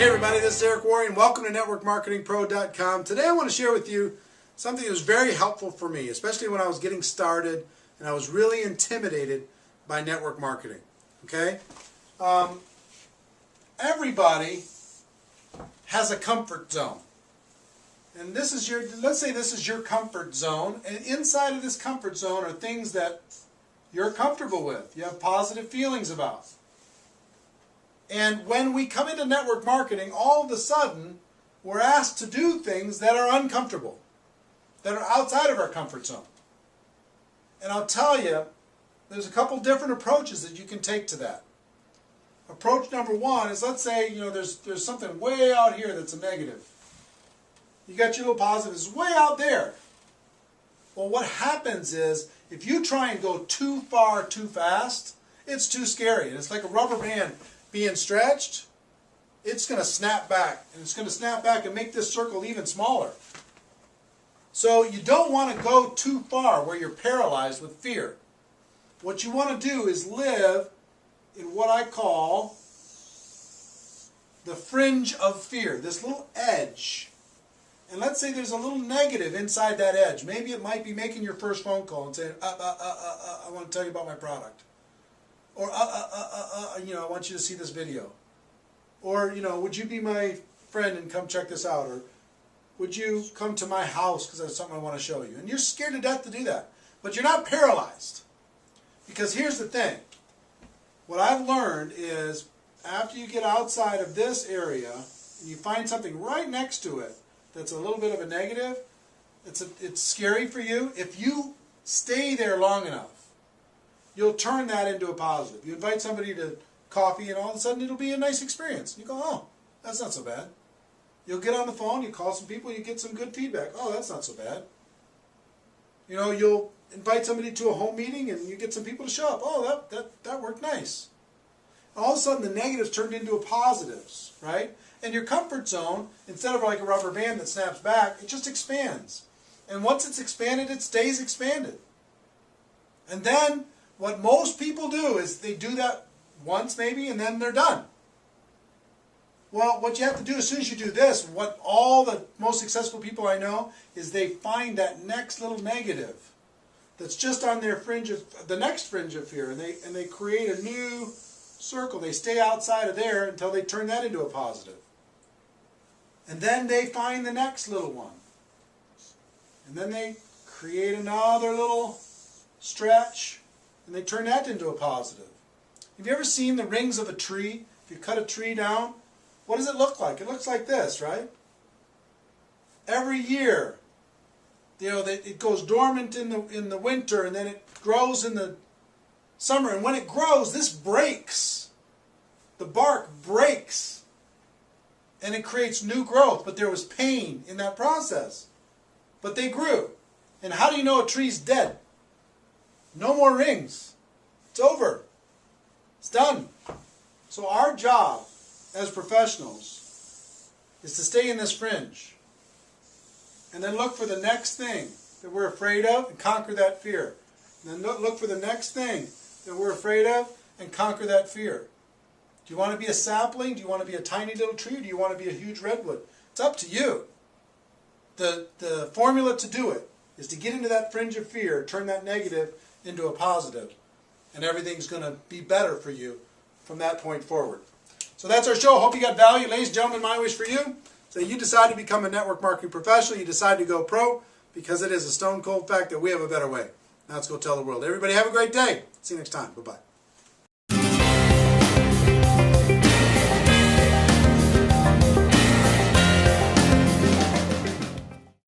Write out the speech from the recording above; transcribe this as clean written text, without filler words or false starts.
Hey everybody, this is Worre and welcome to networkmarketingpro.com. Today I want to share with you something that was very helpful for me, especially when I was getting started and I was really intimidated by network marketing. Okay? Everybody has a comfort zone. And this is let's say this is your comfort zone, and inside of this comfort zone are things that you're comfortable with, you have positive feelings about. And when we come into network marketing, all of a sudden, we're asked to do things that are uncomfortable, that are outside of our comfort zone. And I'll tell you, there's a couple different approaches that you can take to that. Approach number one is, let's say, there's something way out here that's a negative. You got your little positive, it's way out there. Well, what happens is, if you try and go too far too fast, it's too scary. And it's like a rubber band being stretched, it's going to snap back. And it's going to snap back and make this circle even smaller. So you don't want to go too far where you're paralyzed with fear. What you want to do is live in what I call the fringe of fear, this little edge. And let's say there's a little negative inside that edge. Maybe it might be making your first phone call and saying, I want to tell you about my product. Or, I want you to see this video. Or, would you be my friend and come check this out? Or, would you come to my house because there's something I want to show you? And you're scared to death to do that. But you're not paralyzed. Because here's the thing. What I've learned is, after you get outside of this area, and you find something right next to it that's a little bit of a negative, it's scary for you. If you stay there long enough, you'll turn that into a positive. You invite somebody to coffee and all of a sudden it'll be a nice experience. You go, oh, that's not so bad. You'll get on the phone, you call some people, you get some good feedback. Oh, that's not so bad. You'll invite somebody to a home meeting and you get some people to show up. Oh, that worked nice. All of a sudden the negatives turned into a positives, right? And your comfort zone, instead of like a rubber band that snaps back, it just expands. And once it's expanded, it stays expanded. And then what most people do is they do that once maybe and then they're done. Well, what you have to do as soon as you do this, what all the most successful people I know is they find that next little negative that's just on their fringe of the next fringe of fear, and they create a new circle. They stay outside of there until they turn that into a positive. And then they find the next little one. And then they create another little stretch. And they turn that into a positive. Have you ever seen the rings of a tree? If you cut a tree down, what does it look like? It looks like this, right? Every year, it goes dormant in the winter, and then it grows in the summer. And when it grows, this breaks. The bark breaks. And it creates new growth. But there was pain in that process. But they grew. And how do you know a tree's dead? No more rings. It's over. It's done. So our job as professionals is to stay in this fringe. And then look for the next thing that we're afraid of and conquer that fear. And then look for the next thing that we're afraid of and conquer that fear. Do you want to be a sapling? Do you want to be a tiny little tree? Or do you want to be a huge redwood? It's up to you. The formula to do it is to get into that fringe of fear, turn that negative into a positive, and everything's going to be better for you from that point forward. So that's our show. Hope you got value. Ladies and gentlemen, my wish for you is that you decide to become a network marketing professional. You decide to go pro, because it is a stone cold fact that we have a better way. Now let's go tell the world. Everybody have a great day. See you next time. Bye-bye.